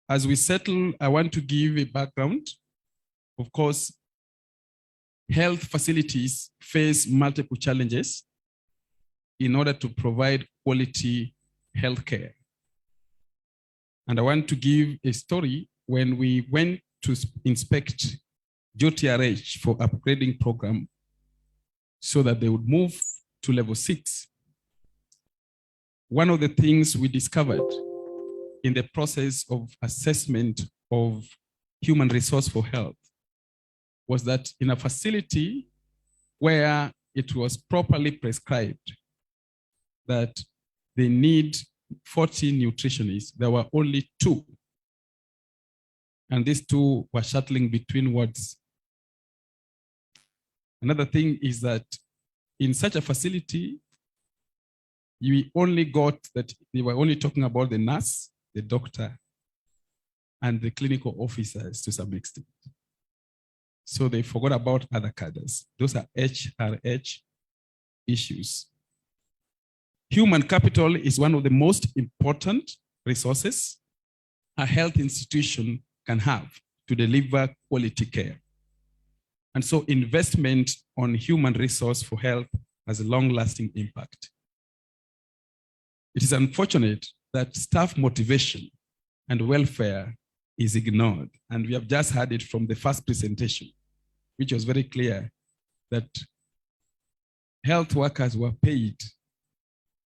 As we settle, I want to give a background. Of course, health facilities face multiple challenges in order to provide quality healthcare. And I want to give a story when we went to inspect JOTRH for upgrading program so that they would move to level 6. One of the things we discovered in the process of assessment of human resource for health was that in a facility where it was properly prescribed that they need 40 nutritionists, there were only 2. And these 2 were shuttling between wards. Another thing is that in such a facility, we only got that they were only talking about the nurse, the doctor, and the clinical officers to some extent. So they forgot about other cadres. Those are HRH issues. Human capital is one of the most important resources a health institution can have to deliver quality care. And so investment on human resource for health has a long-lasting impact. It is unfortunate that staff motivation and welfare is ignored. And we have just heard it from the first presentation, which was very clear that health workers were paid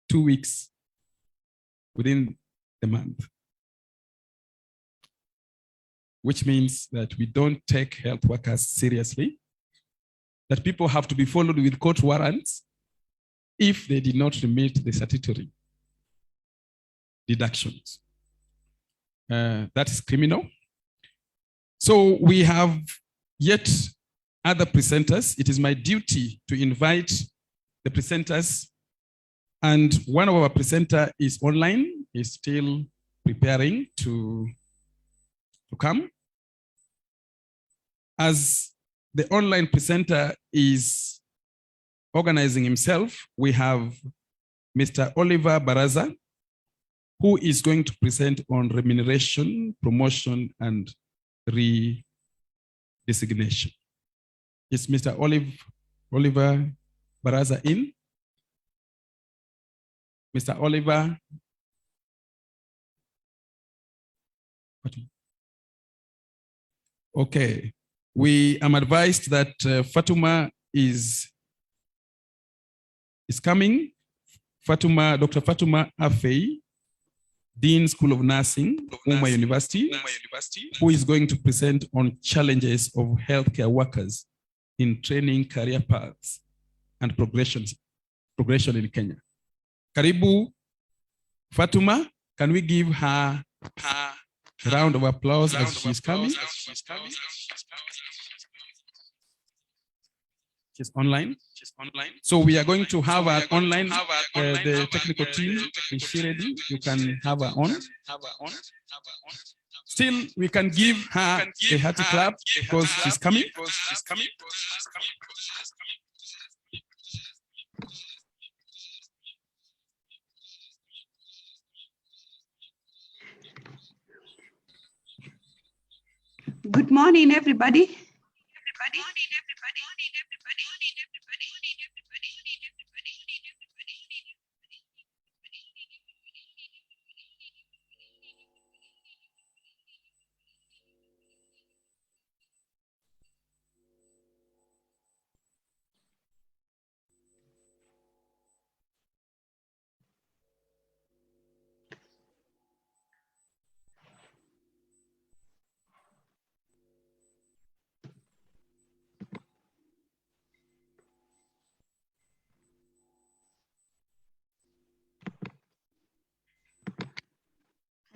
2 weeks within the month, which means that we don't take health workers seriously, that people have to be followed with court warrants if they did not remit the statutory deductions. That is criminal. So we have yet other presenters. It is my duty to invite the presenters, and one of our presenters is online, is still preparing to come. As the online presenter is organizing himself, we have Mr. Oliver Baraza, who is going to present on remuneration, promotion, and redesignation. Is Mr. Oliver Baraza in? Mr. Oliver? Okay. We am advised that Fatuma is coming. Dr. Fatuma Afei, Dean School of Nursing, Mwai University, who is going to present on challenges of healthcare workers in training, career paths, and progression in Kenya. Karibu, Fatuma. Can we give her a round of applause as she's coming? She's online. So we are going to have her online. The technical team is ready. You can have her on. Still, we can give her a hearty clap because she's coming. Good morning, everybody.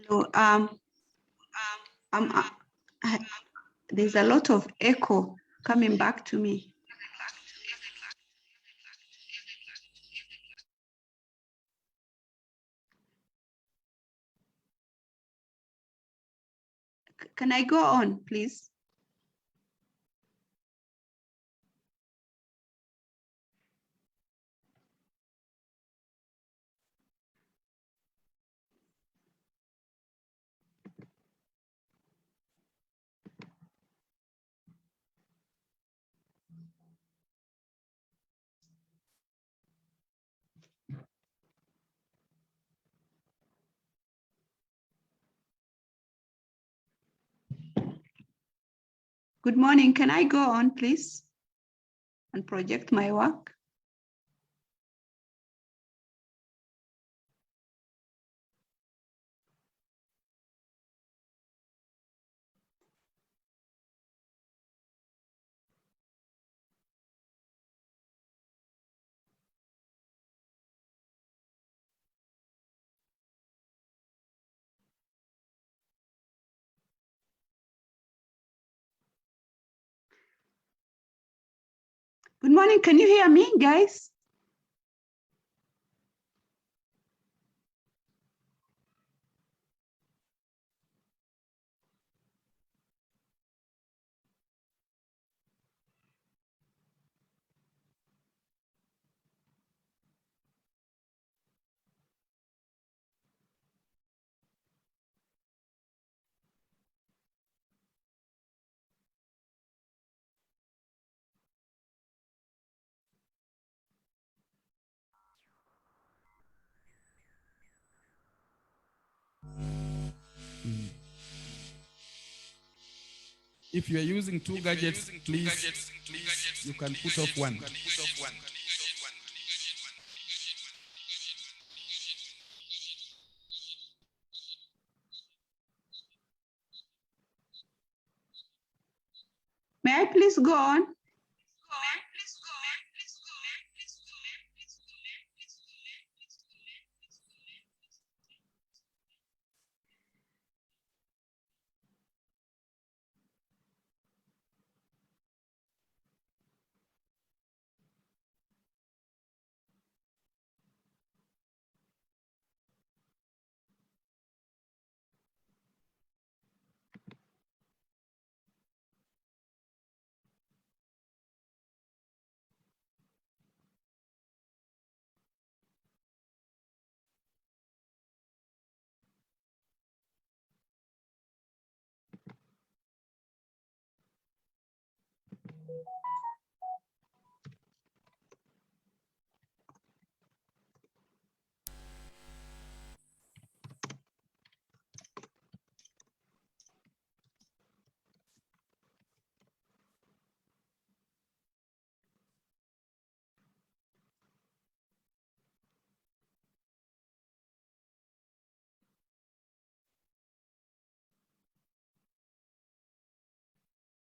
Hello. There's a lot of echo coming back to me. Can I go on, please? Good morning. Can I go on, please, and project my work? Good morning. Can you hear me, guys? If you are using two gadgets, please, you can put off one. May I please go on?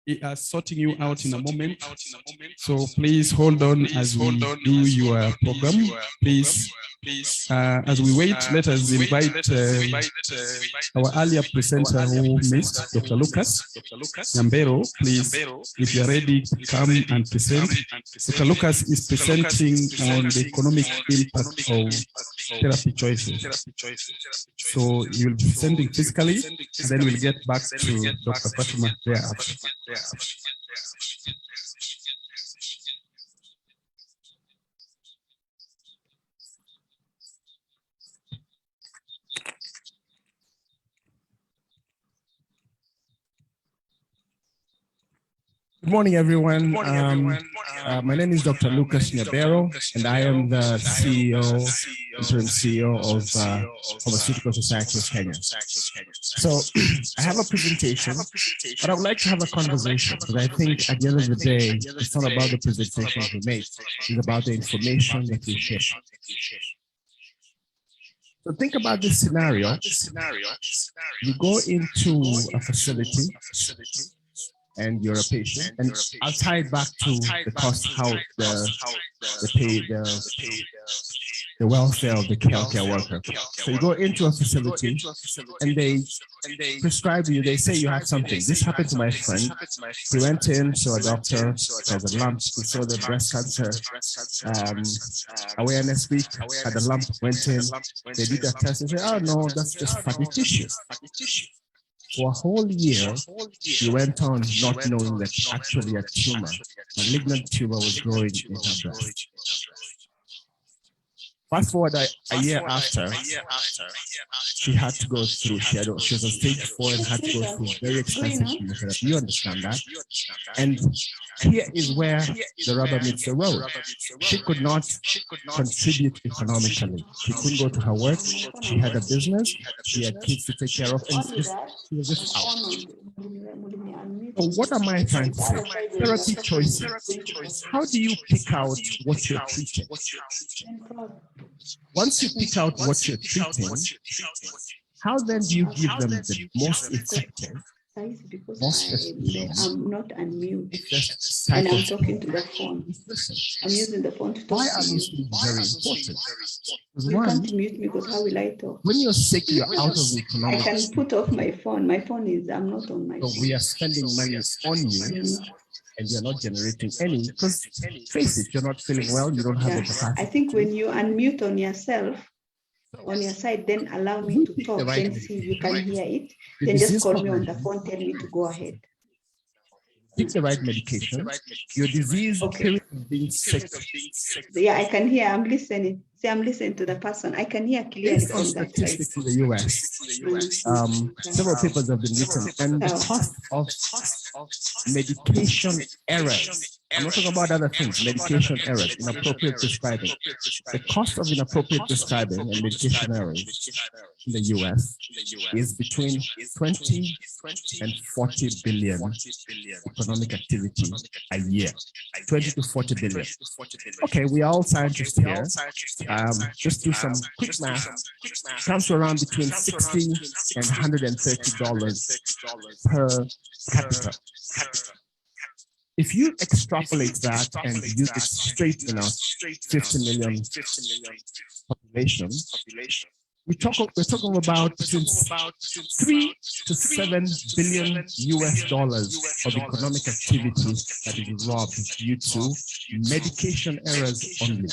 We are sorting you out in a moment. So please hold on as we do your program. Please, as we wait, let us invite our earlier presenter who missed, Dr. Lucas Nyabero. Please, if you're ready, come and present. Dr. Lucas is presenting on the economic impact of therapy choices. So you will be presenting physically, and then we'll get back to Dr. Fatima thereafter. Good morning, everyone. My name is Dr. Lucas Nyabero, and I am the interim CEO of Pharmaceutical Society of Kenya. So I have a presentation, but I would like to have a conversation, because I think at the end of the day, it's not about the presentations we make, it's about the information that we share. So think about this scenario. You go into a facility, and you're a patient, and I'll tie it back to the cost, how the welfare of the healthcare worker. So you go into a facility, and they prescribe you, they say you have something. This happened to my friend. He went in, saw a doctor, has a lump, he saw the breast cancer awareness week, had a lump, went in, they did a test and said, oh no, that's just fatty tissue. For a whole year, he went on not knowing that actually a tumor, a malignant tumor, was growing in her breast. Fast forward a year after, she had to go through, she was on stage 4 and had to go through very expensive chemotherapy. You understand that? And here is where the rubber meets the road. She could not contribute economically. She couldn't go to her work. She had a business. She had kids to take care of, and she was just out. So what am I trying to say? Therapy choices. How do you pick out what you're treating? Once you pick out what you're treating, how then do you give them the most effective, Because most efficient, I'm not unmute and I'm talking to the phone. I'm using the phone to talk. Why are these things very important? You can't mute me because how will I talk? When you're sick, you're out of the I economic. can put off my phone. My phone is, I'm not on my phone. So we are spending money on you and you're not generating any, because face it, you're not feeling well, you don't have the capacity. I think when you unmute on yourself, on your side, then allow me to talk, then see if you can hear it. Then just call me on the phone, tell me to go ahead. Pick the right medication. Your disease period of being sick. Yeah, I can hear. I'm listening. See, I'm listening to the person. I can hear clearly Based on from that side. statistics in the US, several papers have been written, and the cost of medication errors. I'm not talking about other things, medication errors, inappropriate prescribing. The cost of inappropriate prescribing and medication errors in the US is between 20 and 40 billion economic activity a year. 20 to 40 billion. Okay, we are all scientists here. Just do some quick math. Comes to around between $60 and $130 per capita. If you extrapolate that and use it straight in our 50 million population, we're talking about between 3 to 7 billion US dollars of economic activity that is robbed due to medication errors only.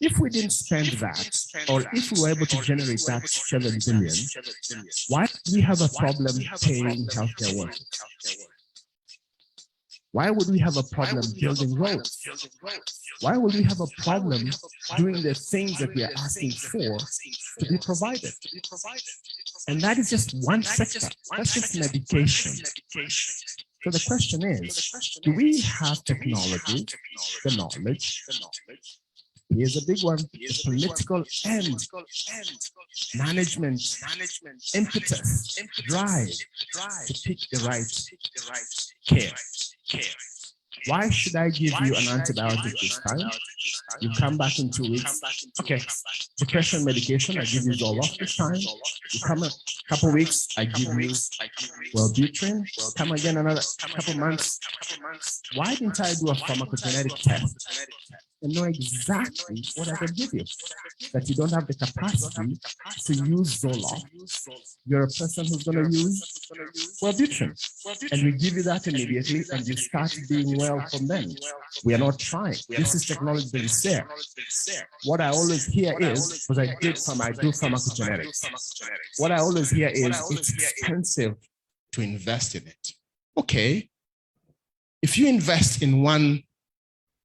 If we didn't spend that, or if we were able to generate that 7 billion, why do we have a problem paying healthcare workers? Why would we have a problem building roads? Why would we have a problem doing the things that we are asking for to be provided? And that is just one sector. That's just medication. So the question is, do we have technology, the knowledge? Here's a big one, the political end, management, impetus, drive to pick the right care. Why should I give you an antibiotic this time? You come back in 2 weeks. Okay, depression medication, I give you Zoloft this time. You come a couple weeks, I give you Wellbutrin. Come again another couple months. Why didn't I do a pharmacogenetic test and know exactly what I can give you? That you don't have the capacity to use Zoloft. You're a person who's going to use Wellbutrin. And we give you that immediately and you start being well from then. We are not trying. This is technology that is there. What I always hear is, because I do pharmacogenetics, what I always hear is it's expensive to invest in it. Okay. If you invest in one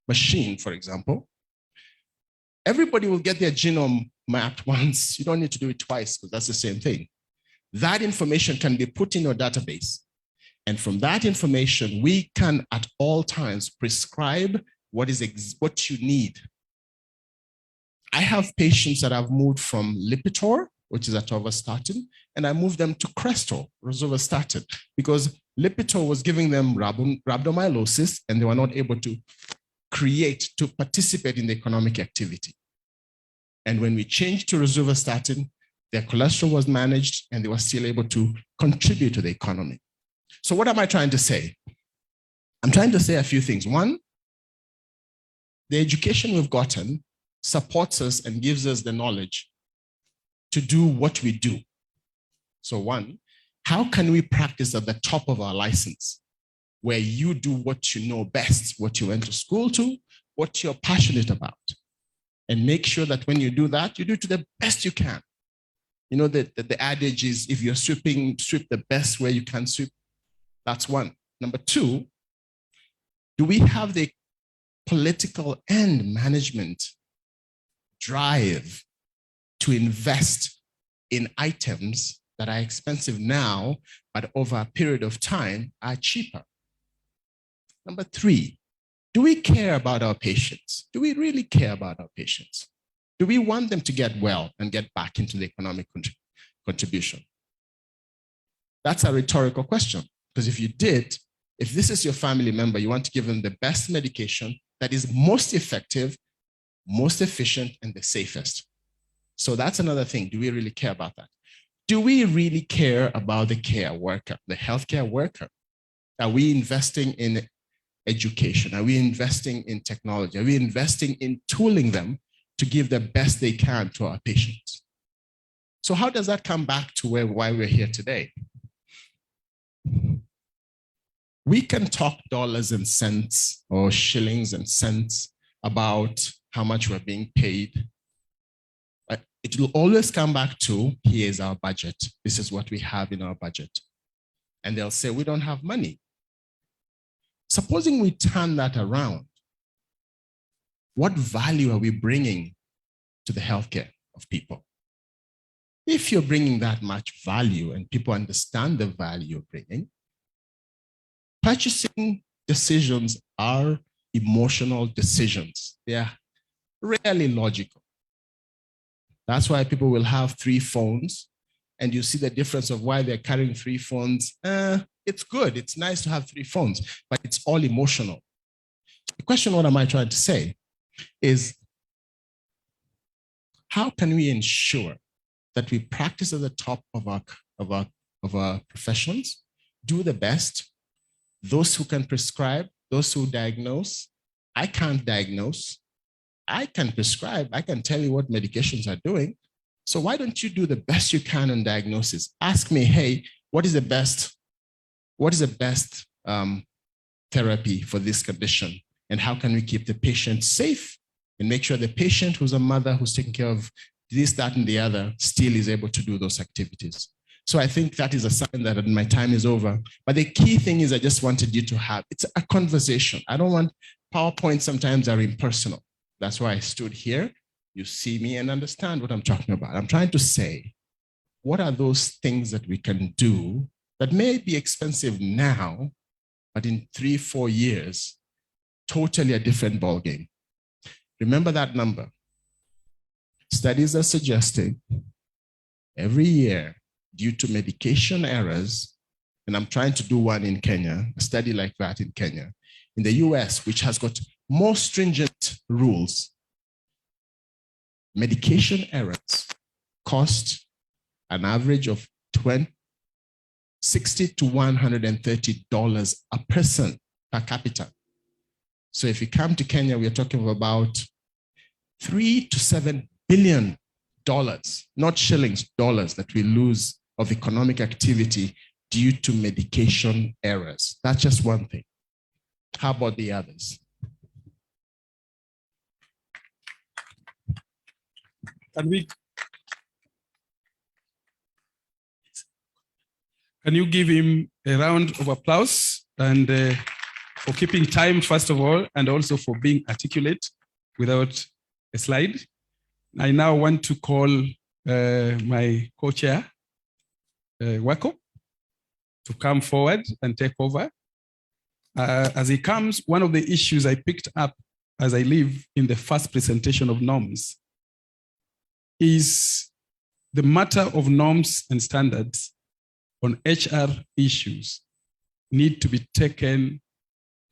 machine, for example, everybody will get their genome mapped once. You don't need to do it twice because that's the same thing. That information can be put in your database. And from that information, we can at all times prescribe what you need. I have patients that have moved from Lipitor, which is atorvastatin, and I moved them to Crestor, rosuvastatin, because Lipitor was giving them rhabdomyolysis and they were not able to participate in the economic activity. And when we changed to rosuvastatin, their cholesterol was managed and they were still able to contribute to the economy. So what am I trying to say? I'm trying to say a few things. One, the education we've gotten supports us and gives us the knowledge to do what we do. So one, how can we practice at the top of our license, where you do what you know best, what you went to school to, what you're passionate about, and make sure that when you do that, you do it to the best you can. You know that the adage is, if you're sweeping, sweep the best where you can sweep. That's one. Number two, do we have the political and management drive to invest in items that are expensive now, but over a period of time are cheaper? Number three, do we care about our patients? Do we really care about our patients? Do we want them to get well and get back into the economic contribution? That's a rhetorical question, Because if you did, if this is your family member, you want to give them the best medication that is most effective, most efficient, and the safest. So that's another thing. Do we really care about that? Do we really care about the care worker, the healthcare worker? Are we investing in education? Are we investing in technology? Are we investing in tooling them to give the best they can to our patients? So how does that come back to why we're here today? We can talk dollars and cents or shillings and cents about how much we're being paid. But it will always come back to, here's our budget. This is what we have in our budget. And they'll say, we don't have money. Supposing we turn that around, what value are we bringing to the healthcare of people? If you're bringing that much value and people understand the value you're bringing, purchasing decisions are emotional decisions. They are rarely logical. That's why people will have 3 phones, and you see the difference of why they're carrying 3 phones. It's good. It's nice to have 3 phones, but it's all emotional. The question, what am I trying to say, is how can we ensure that we practice at the top of our professions, do the best, those who can prescribe, those who diagnose. I can't diagnose. I can prescribe. I can tell you what medications are doing. So why don't you do the best you can on diagnosis? Ask me, hey, what is the best therapy for this condition? And how can we keep the patient safe and make sure the patient who's a mother who's taking care of this, that, and the other still is able to do those activities? So I think that is a sign that my time is over. But the key thing is I just wanted you to have, it's a conversation. I don't want, PowerPoint sometimes are impersonal. That's why I stood here. You see me and understand what I'm talking about. I'm trying to say, what are those things that we can do that may be expensive now, but in 3-4 years, totally a different ballgame. Remember that number. Studies are suggesting every year, due to medication errors, and I'm trying to do one in Kenya, a study like that in Kenya. In the US, which has got more stringent rules, medication errors cost an average of $60 to $130 a person per capita. So if you come to Kenya, we're talking about $3 to $7 billion, not shillings, dollars that we lose of economic activity due to medication errors. That's just one thing. How about the others? Can you give him a round of applause and for keeping time, first of all, and also for being articulate without a slide. I now want to call my co-chair, Wako, to come forward and take over. As he comes, one of the issues I picked up as I leave in the first presentation of norms is the matter of norms and standards on HR issues need to be taken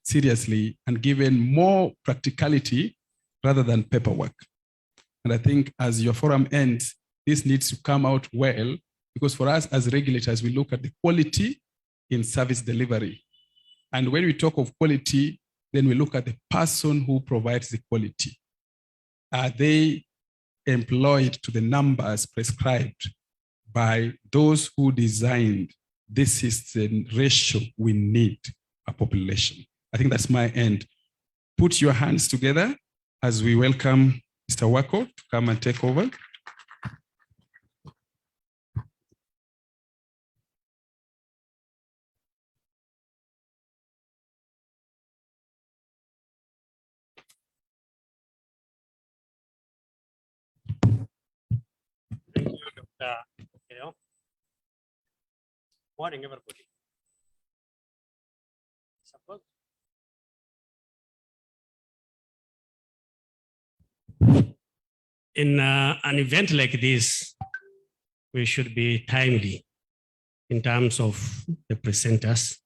seriously and given more practicality rather than paperwork. And I think as your forum ends, this needs to come out well, because for us as regulators, we look at the quality in service delivery. And when we talk of quality, then we look at the person who provides the quality. Are they employed to the numbers prescribed by those who designed this is the ratio we need a population? I think that's my end. Put your hands together as we welcome Mr. Wako to come and take over. Thank you, Dr. Okeo. Morning, everybody. Suppose in an event like this, we should be timely in terms of the presenters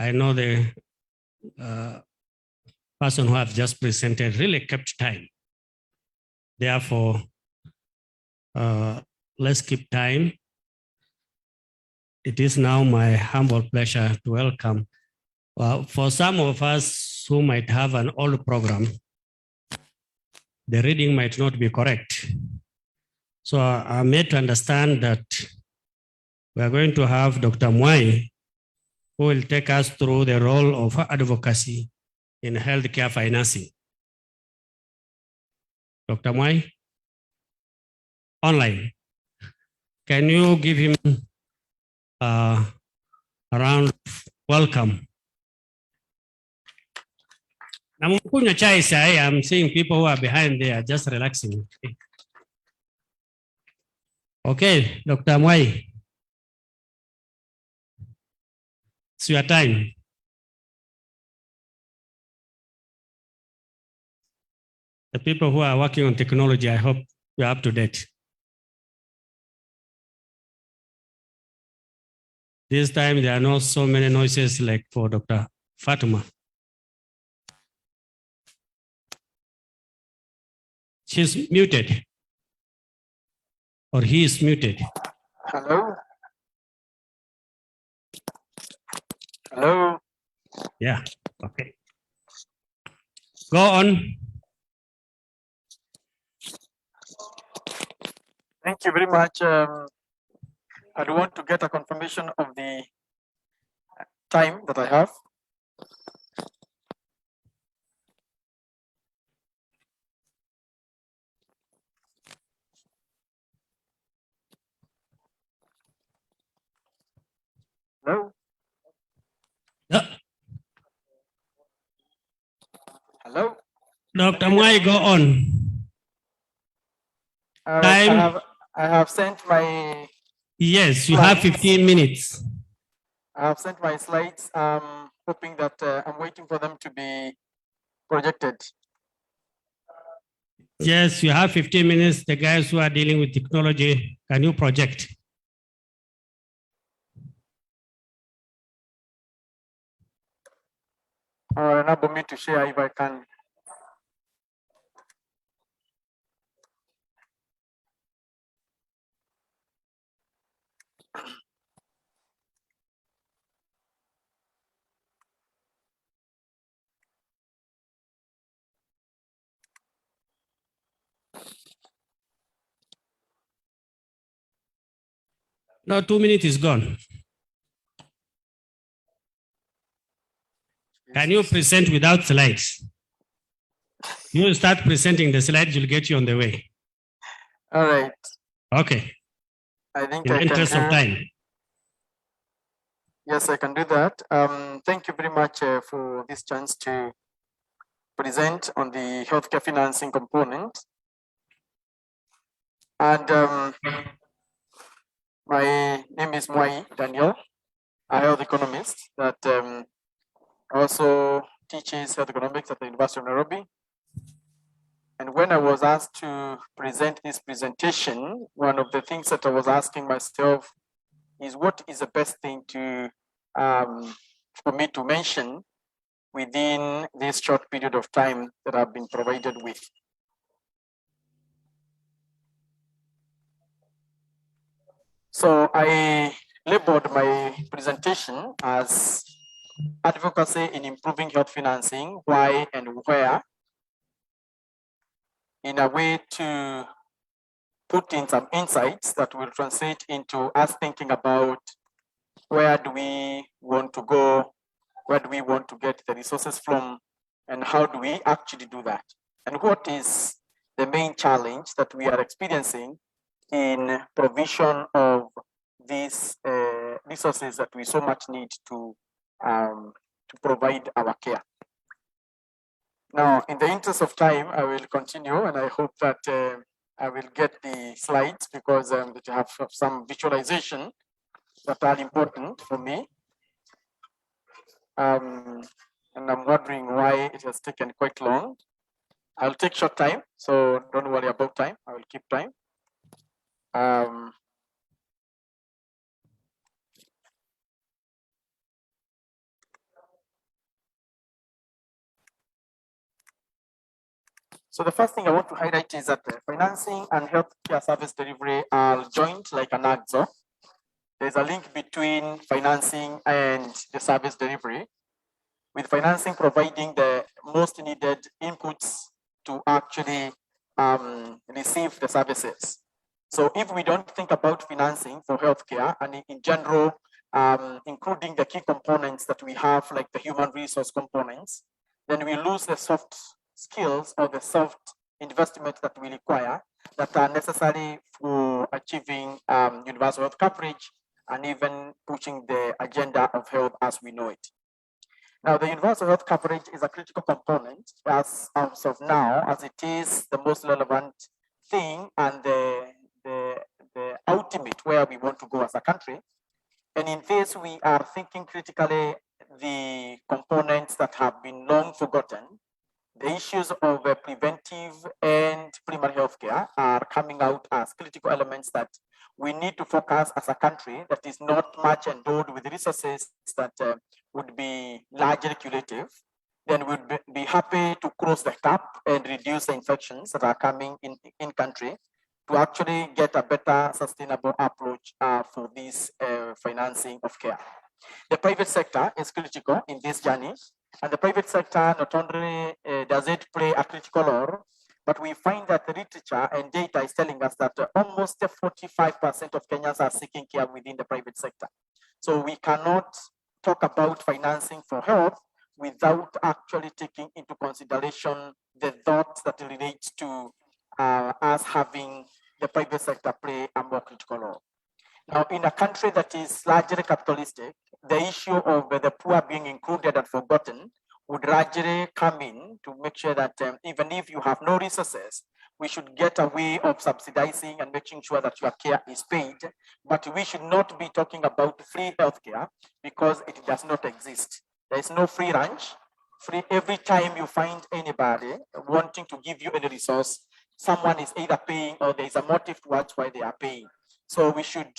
I know the person who have just presented really kept time. Therefore, let's keep time. It is now my humble pleasure to welcome. For some of us who might have an old program, the reading might not be correct. So I'm made to understand that we are going to have Dr. Mwai, who will take us through the role of advocacy in healthcare financing. Dr. Mwai, online. Can you give him a round of welcome? I'm seeing people who are behind there just relaxing. Okay, Dr. Mwai, it's your time. The people who are working on technology, I hope you're up to date. This time there are not so many noises like for Dr. Fatima. She's muted. Or he is muted. Hello? Hello? Yeah, okay. Go on. Thank you very much. I do want to get a confirmation of the time that I have. Hello? Hello? Dr. Mwai, go on. Time. I have sent my... Yes, you have 15 minutes. I have sent my slides, hoping that I'm waiting for them to be projected. Yes, you have 15 minutes. The guys who are dealing with technology, can you project? Enable me to share if I can. No, 2 minutes is gone. Can you present without slides? You start presenting the slides, you'll get you on the way. All right. Okay. I think In the interest of time. Yes, I can do that. Thank you very much for this chance to present on the healthcare financing component. And my name is Mwai Daniel, a health economist that also teaches health economics at the University of Nairobi. And when I was asked to present this presentation, one of the things that I was asking myself is what is the best thing to for me to mention within this short period of time that I've been provided with. So I labeled my presentation as advocacy in improving health financing, why and where, in a way to put in some insights that will translate into us thinking about where do we want to go, where do we want to get the resources from, and how do we actually do that? And what is the main challenge that we are experiencing in provision of these resources that we so much need to provide our care. Now, in the interest of time, I will continue, and I hope that I will get the slides because they have some visualization that are important for me. And I'm wondering why it has taken quite long. I'll take short time, so don't worry about time. I will keep time. So the first thing I want to highlight is that financing and healthcare service delivery are joined like an axle. There's a link between financing and the service delivery, with financing providing the most needed inputs to actually receive the services. So if we don't think about financing for healthcare and in general, including the key components that we have, like the human resource components, then we lose the soft skills or the soft investments that we require that are necessary for achieving universal health coverage and even pushing the agenda of health as we know it. Now, the universal health coverage is a critical component as of now, as it is the most relevant thing and the ultimate where we want to go as a country. And in this, we are thinking critically the components that have been long forgotten. The issues of preventive and primary healthcare are coming out as critical elements that we need to focus as a country that is not much endowed with resources that would be largely curative. Then we'd be happy to close the gap and reduce the infections that are coming in country to actually get a better sustainable approach for this financing of care. The private sector is critical in this journey, and the private sector not only does it play a critical role, but we find that the literature and data is telling us that almost 45% of Kenyans are seeking care within the private sector. So we cannot talk about financing for health without actually taking into consideration the thoughts that relate to us having the private sector play a more critical role. Now, in a country that is largely capitalistic, the issue of the poor being included and forgotten would largely come in to make sure that even if you have no resources, we should get a way of subsidizing and making sure that your care is paid. But we should not be talking about free healthcare because it does not exist. There is no free lunch. Free every time you find anybody wanting to give you any resource, someone is either paying or there is a motive towards why they are paying. So we should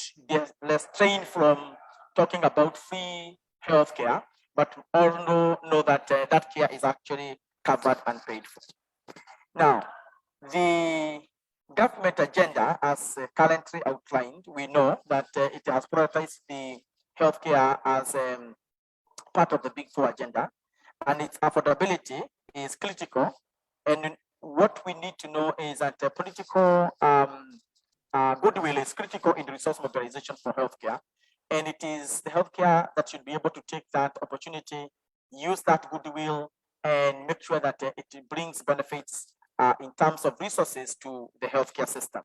refrain from talking about free healthcare, but all know that that care is actually covered and paid for. Now, the government agenda, as currently outlined, we know that it has prioritized the healthcare as part of the Big Four agenda, and its affordability is critical. And what we need to know is that political goodwill is critical in resource mobilization for healthcare. And it is the healthcare that should be able to take that opportunity, use that goodwill, and make sure that it brings benefits in terms of resources to the healthcare system.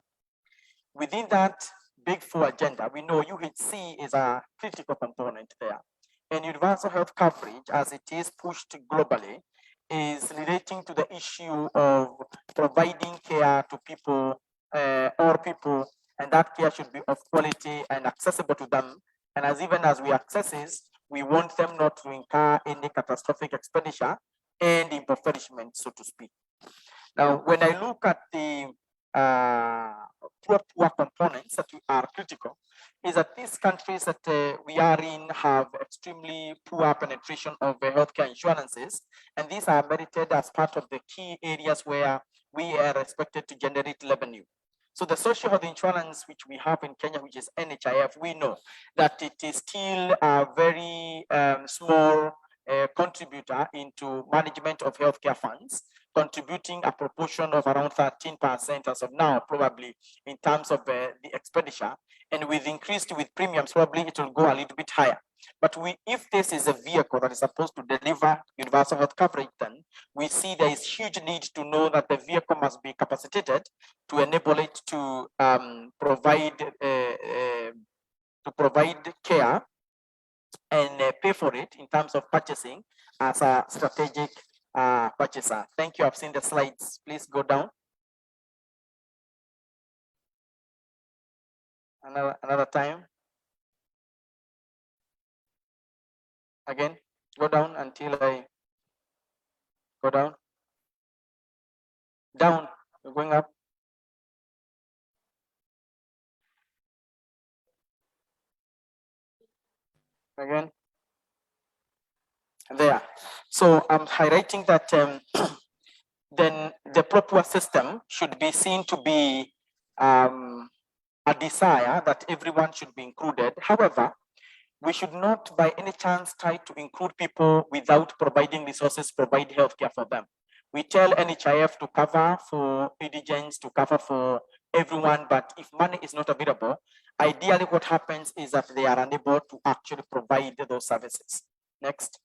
Within that Big Four agenda, we know UHC is a critical component there. And universal health coverage, as it is pushed globally, is relating to the issue of providing care to people, all people, and that care should be of quality and accessible to them. And even as we access this, we want them not to incur any catastrophic expenditure and impoverishment, so to speak. Now, when I look at the poor components that are critical, is that these countries that we are in have extremely poor penetration of healthcare insurances, and these are merited as part of the key areas where we are expected to generate revenue. So the social health insurance which we have in Kenya, which is NHIF, we know that it is still a very small contributor into management of healthcare funds, contributing a proportion of around 13% as of now, probably in terms of the expenditure. And with increased with premiums, probably it will go a little bit higher. But if this is a vehicle that is supposed to deliver universal health coverage, then we see there is huge need to know that the vehicle must be capacitated to enable it to provide care and pay for it in terms of purchasing as a strategic purchaser. Thank you. I've seen the slides. Please go down. Another time. Again, go down until I go down. Down, you're going up. Again. There. So I'm highlighting that then the proper system should be seen to be a desire that everyone should be included. However, we should not by any chance try to include people without providing resources, provide healthcare for them. We tell NHIF to cover for indigents, to cover for everyone, but if money is not available, ideally what happens is that they are unable to actually provide those services. Next.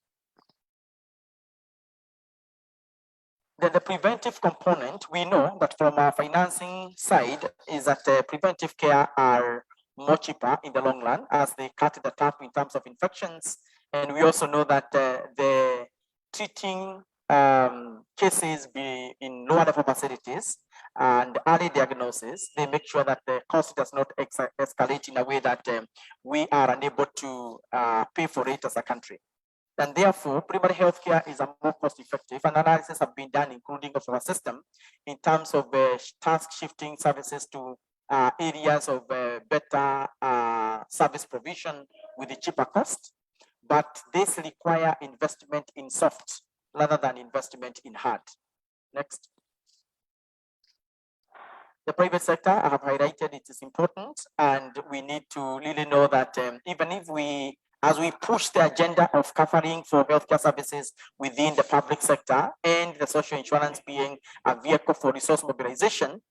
Then the preventive component, we know that from our financing side is that preventive care are more cheaper in the long run as they cut the tap in terms of infections. And we also know that the treating cases be in lower level facilities and early diagnosis, they make sure that the cost does not escalate in a way that we are unable to pay for it as a country. And therefore, primary healthcare is a more cost-effective. And analysis have been done, including of our system, in terms of task shifting services to areas of better service provision with a cheaper cost. But this require investment in soft rather than investment in hard. Next. The private sector, I have highlighted, it is important, and we need to really know that even if as we push the agenda of covering for healthcare services within the public sector and the social insurance being a vehicle for resource mobilization,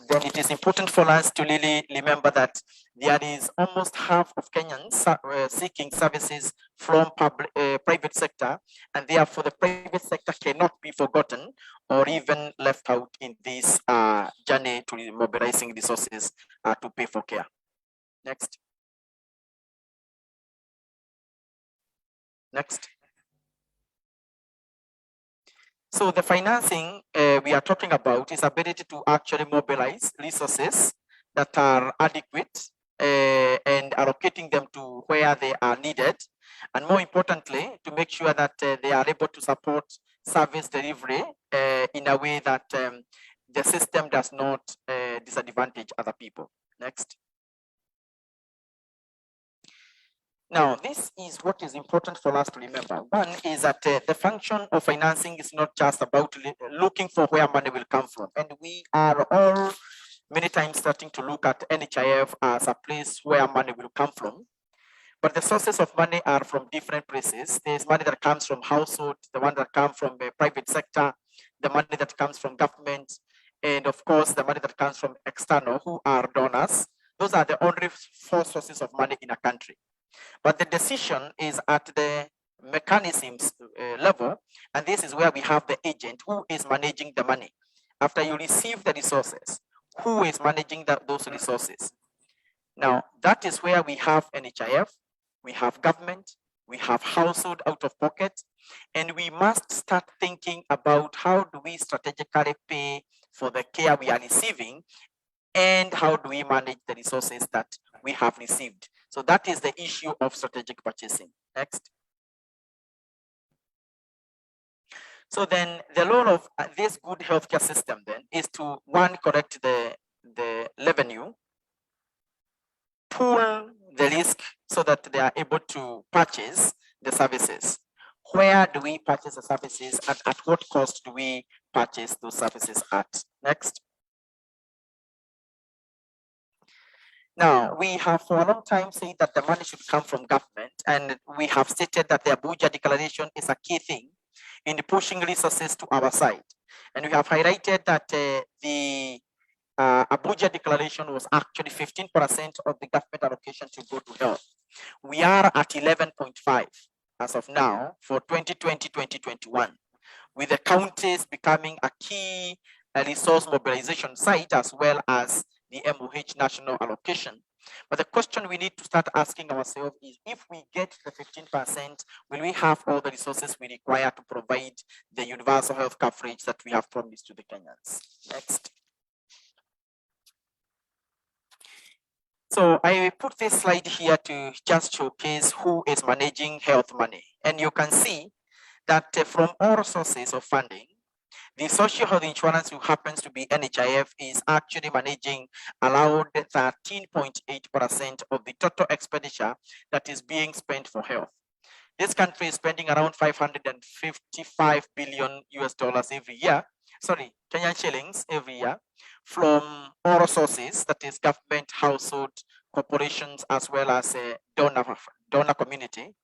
then it is important for us to really remember that there is almost half of Kenyans seeking services from private sector, and therefore the private sector cannot be forgotten or even left out in this journey to mobilizing resources to pay for care. Next. Next. So the financing we are talking about is ability to actually mobilize resources that are adequate and allocating them to where they are needed. And more importantly, to make sure that they are able to support service delivery in a way that the system does not disadvantage other people. Next. Now, this is what is important for us to remember. One is that the function of financing is not just about looking for where money will come from. And we are all many times starting to look at NHIF as a place where money will come from. But the sources of money are from different places. There's money that comes from household, the one that comes from the private sector, the money that comes from government, and of course, the money that comes from external, who are donors. Those are the only 4 sources of money in a country. But the decision is at the mechanisms level, and this is where we have the agent who is managing the money. After you receive the resources, who is managing those resources? Now, that is where we have NHIF, we have government, we have household out of pocket, and we must start thinking about how do we strategically pay for the care we are receiving, and how do we manage the resources that we have received. So that is the issue of strategic purchasing. Next. So then the role of this good healthcare system then is to, one, correct the revenue, pool the risk so that they are able to purchase the services. Where do we purchase the services and at what cost do we purchase those services at? Next. Now, we have for a long time said that the money should come from government, and we have stated that the Abuja Declaration is a key thing in pushing resources to our side. And we have highlighted that the Abuja Declaration was actually 15% of the government allocation to go to health. We are at 11.5 as of now for 2020-2021, with the counties becoming a key resource mobilization site as well as the MOH national allocation. But the question we need to start asking ourselves is, if we get the 15%, will we have all the resources we require to provide the universal health coverage that we have promised to the Kenyans? Next. So I put this slide here to just showcase who is managing health money. And you can see that from all sources of funding, the social health insurance, who happens to be NHIF, is actually managing around 13.8% of the total expenditure that is being spent for health. This country is spending around $555 billion US every year, Kenyan shillings every year from all sources, that is government, household, corporations, as well as donor community.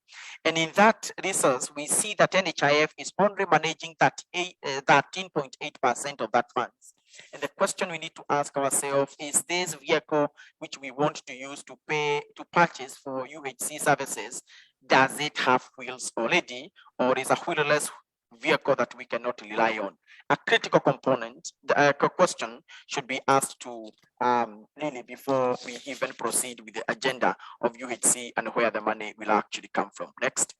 And in that resource, we see that NHIF is only managing 13.8% of that funds. And the question we need to ask ourselves is, this vehicle which we want to use to purchase for UHC services, does it have wheels already, or is a wheelless vehicle that we cannot rely on? A critical component, the question should be asked to really before we even proceed with the agenda of UHC and where the money will actually come from. Next.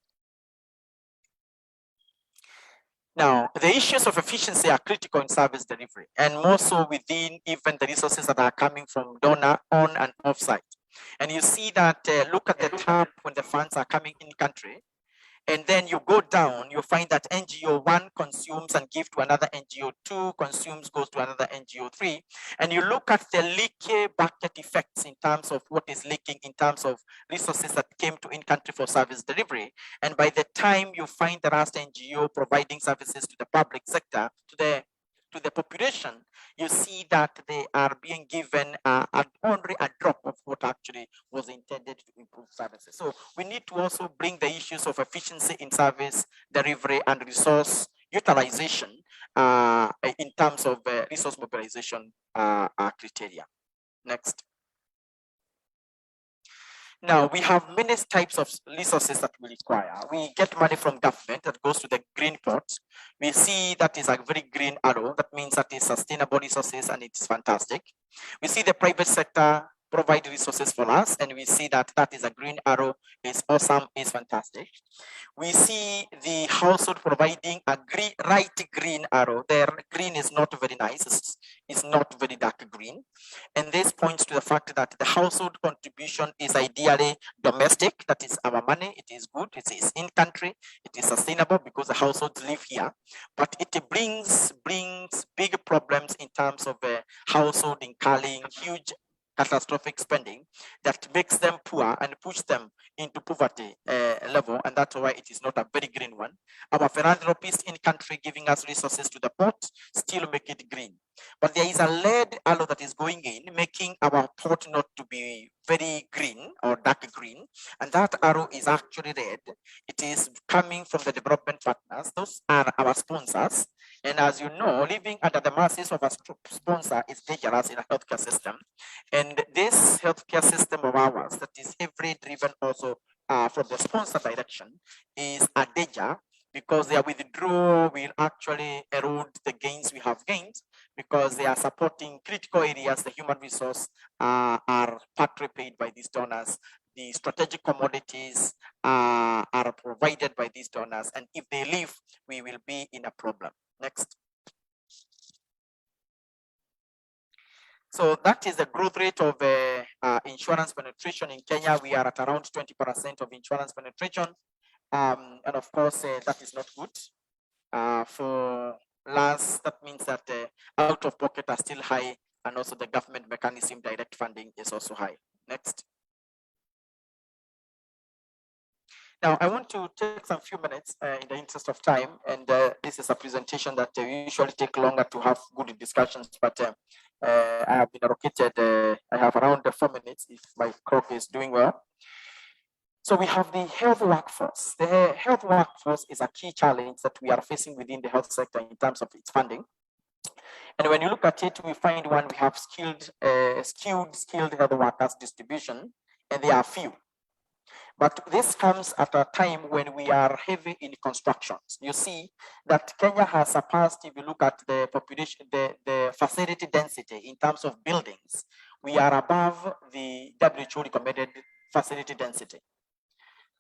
Now, the issues of efficiency are critical in service delivery, and more so within even the resources that are coming from donor on and off site. And you see that, look at the tab when the funds are coming in country, and then you go down, you find that NGO 1 consumes and gives to another NGO 2, consumes, goes to another NGO 3. And you look at the leaky bucket effects in terms of what is leaking in terms of resources that came to in-country for service delivery. And by the time you find the last NGO providing services to the public sector, to the population, you see that they are being given only a drop of what actually was intended to improve services. So we need to also bring the issues of efficiency in service delivery and resource utilization in terms of resource mobilization criteria. Next. Now, we have many types of resources that we require. We get money from government that goes to the green pot. We see that is a very green arrow. That means that it's sustainable resources and it's fantastic. We see the private sector provide resources for us, and we see that that is a green arrow, is awesome, is fantastic. We see the household providing a right green arrow. Their green is not very nice, it's not very dark green. And this points to the fact that the household contribution is ideally domestic, that is our money, it is good, it is in country, it is sustainable because the households live here, but it brings big problems in terms of household incurring huge catastrophic spending that makes them poor and push them into poverty level, and that's why it is not a very green one. Our philanthropists in country giving us resources to the pot still make it green. But there is a lead arrow that is going in, making our pot not to be very green or dark green, and that arrow is actually red. It is coming from the development partners. Those are our sponsors. And as you know, living under the mercies of a sponsor is dangerous in a healthcare system. And this healthcare system of ours that is heavily driven also from the sponsor direction is a danger, because their withdrawal will actually erode the gains we have gained, because they are supporting critical areas. The human resource are partly paid by these donors. The strategic commodities are provided by these donors. And if they leave, we will be in a problem. Next. So that is the growth rate of insurance penetration in Kenya. We are at around 20% of insurance penetration. And of course, that is not good. For last, that means that out of pocket are still high, and also the government mechanism direct funding is also high. Next. Now, I want to take some few minutes in the interest of time, and this is a presentation that usually take longer to have good discussions, but I have been allocated, I have around 4 minutes if my clock is doing well. So we have the health workforce. The health workforce is a key challenge that we are facing within the health sector in terms of its funding. And when you look at it, we find one, we have skilled health workers distribution, and they are few. But this comes at a time when we are heavy in constructions. You see that Kenya has surpassed, if you look at the population, the facility density in terms of buildings, we are above the WHO recommended facility density.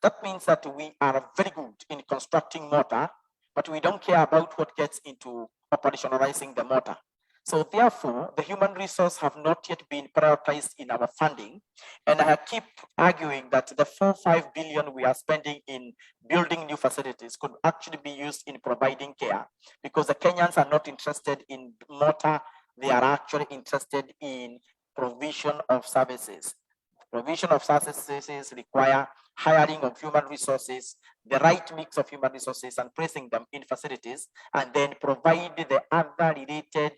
That means that we are very good in constructing mortar, but we don't care about what gets into operationalizing the mortar. So therefore, the human resource have not yet been prioritized in our funding. And I keep arguing that the 4-5 billion we are spending in building new facilities could actually be used in providing care, because the Kenyans are not interested in mortar. They are actually interested in provision of services. Provision of services require hiring of human resources, the right mix of human resources and placing them in facilities, and then provide the other related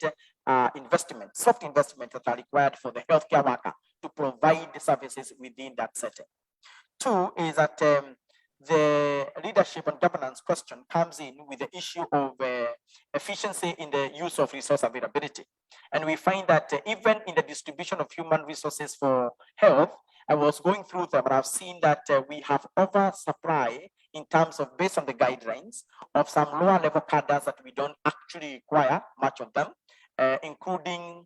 investments, soft investments that are required for the healthcare worker to provide the services within that setting. Two is that the leadership and governance question comes in with the issue of efficiency in the use of resource availability. And we find that even in the distribution of human resources for health, I was going through them, but I've seen that we have oversupply in terms of, based on the guidelines, of some lower level cadres that we don't actually require much of them, including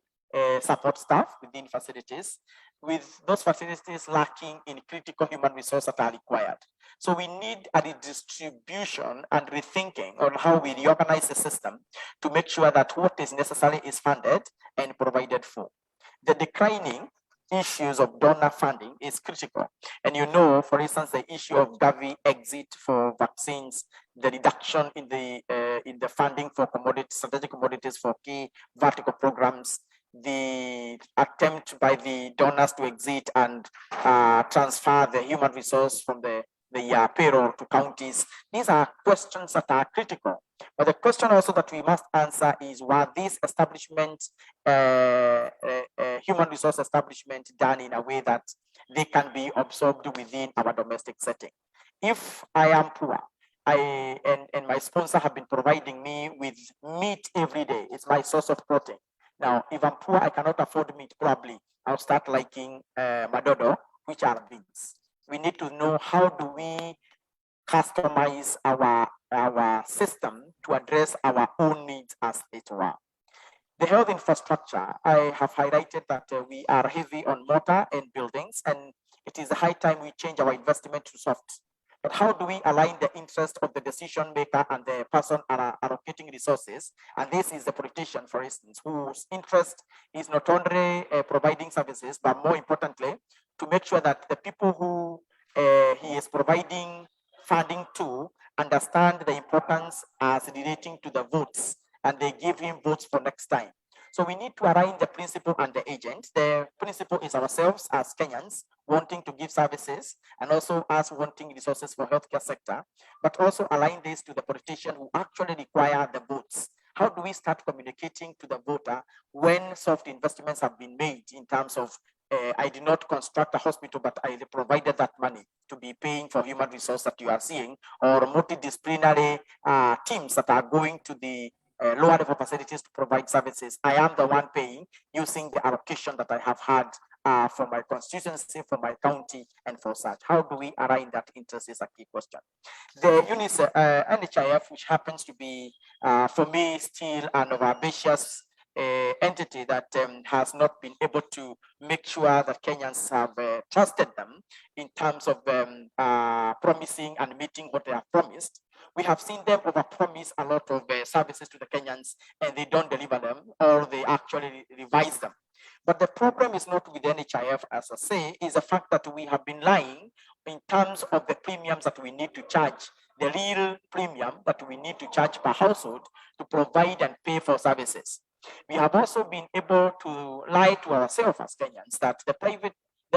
support staff within facilities, with those facilities lacking in critical human resources that are required. So we need a redistribution and rethinking on how we reorganize the system to make sure that what is necessary is funded and provided for. The declining issues of donor funding is critical. And you know, for instance, the issue of Gavi exit for vaccines, the reduction in the funding for commodities, strategic commodities for key vertical programs, the attempt by the donors to exit and transfer the human resource from the payroll to counties. These are questions that are critical. But the question also that we must answer is, were these establishments, human resource establishment, done in a way that they can be absorbed within our domestic setting? If I am poor, and my sponsor have been providing me with meat every day, it's my source of protein. Now, if I'm poor, I cannot afford meat, probably I'll start liking madodo, which are beans. We need to know, how do we customize our system to address our own needs, as it were. The health infrastructure, I have highlighted that we are heavy on mortar and buildings, and it is a high time we change our investment to soft. But how do we align the interest of the decision maker and the person allocating resources? And this is the politician, for instance, whose interest is not only providing services, but more importantly, to make sure that the people who he is providing funding to understand the importance as relating to the votes, and they give him votes for next time. So we need to align the principal and the agent. The principal is ourselves as Kenyans wanting to give services, and also us wanting resources for healthcare sector, but also align this to the politician who actually require the votes. How do we start communicating to the voter when soft investments have been made in terms of, I did not construct a hospital, but I provided that money to be paying for human resource that you are seeing, or multidisciplinary teams that are going to the lower level facilities to provide services. I am the one paying using the allocation that I have had for my constituency, for my county, and for such. How do we align that interest is a key question. The UNICEF, NHIF, which happens to be, for me, still an overambitious entity that has not been able to make sure that Kenyans have trusted them in terms of promising and meeting what they have promised. We have seen them overpromise a lot of services to the Kenyans, and they don't deliver them, or they actually revise them. But the problem is not with NHIF, as I say, is the fact that we have been lying in terms of the premiums that we need to charge, the real premium that we need to charge per household to provide and pay for services. We have also been able to lie to ourselves as Kenyans that the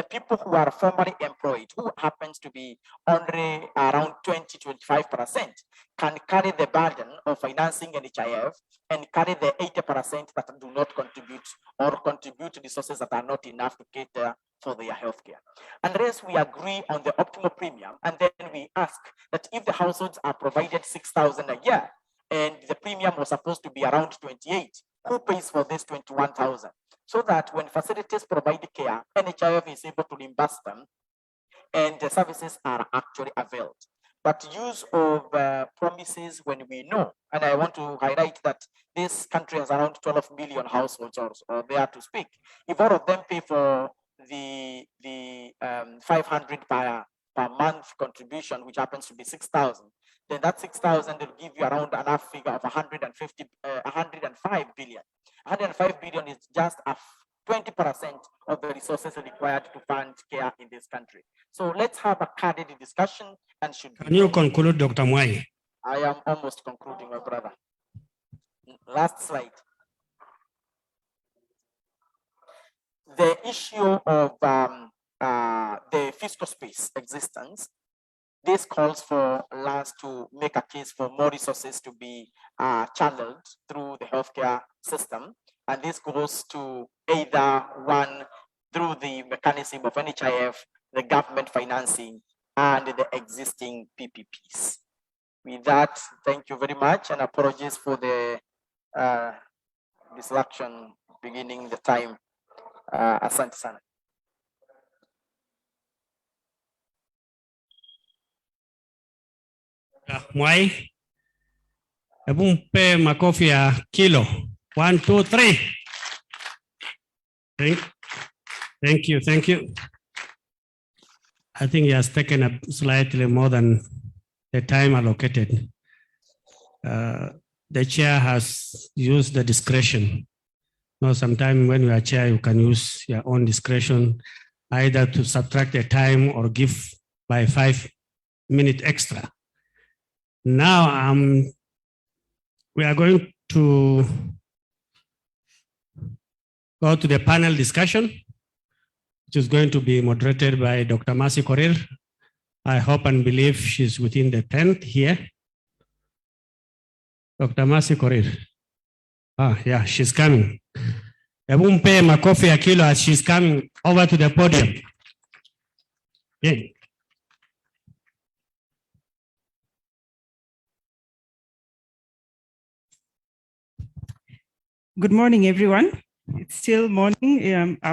people who are formally employed, who happens to be only around 20-25%, can carry the burden of financing NHIF and carry the 80% that do not contribute, or contribute resources that are not enough to cater for their healthcare. Unless we agree on the optimal premium, and then we ask that if the households are provided 6,000 a year, and the premium was supposed to be around 28, who pays for this 21,000? So that when facilities provide care, NHIF is able to reimburse them, and the services are actually availed. But use of promises when we know, and I want to highlight that this country has around 12 million households, or there to speak. If all of them pay for the 500 per month contribution, which happens to be 6,000, then that 6,000 will give you around enough figure of 105 billion. 105 billion is just 20% of the resources required to fund care in this country. So let's have a candid discussion, and should. Can you conclude, Dr. Mwai? I am almost concluding, my brother. Last slide. The issue of the fiscal space existence this calls for us to make a case for more resources to be channeled through the healthcare system. And this goes to either one, through the mechanism of NHIF, the government financing, and the existing PPPs. With that, thank you very much, and apologies for the distraction beginning the time. Asante sana. Mwai, hebu mpe makofi ya kilo. 1, 2, 3. Thank you, thank you. I think he has taken up slightly more than the time allocated. The chair has used the discretion. Now, sometimes when you are chair, you can use your own discretion, either to subtract the time or give by 5 minutes extra. Now, we are going to go to the panel discussion, which is going to be moderated by Dr. Mercy Korir. I hope and believe she's within the tent here. Dr. Mercy Korir. Yeah, she's coming. Hebu mpe makofi ya kilo as she's coming over to the podium. Yeah. Good morning, everyone. It's still morning.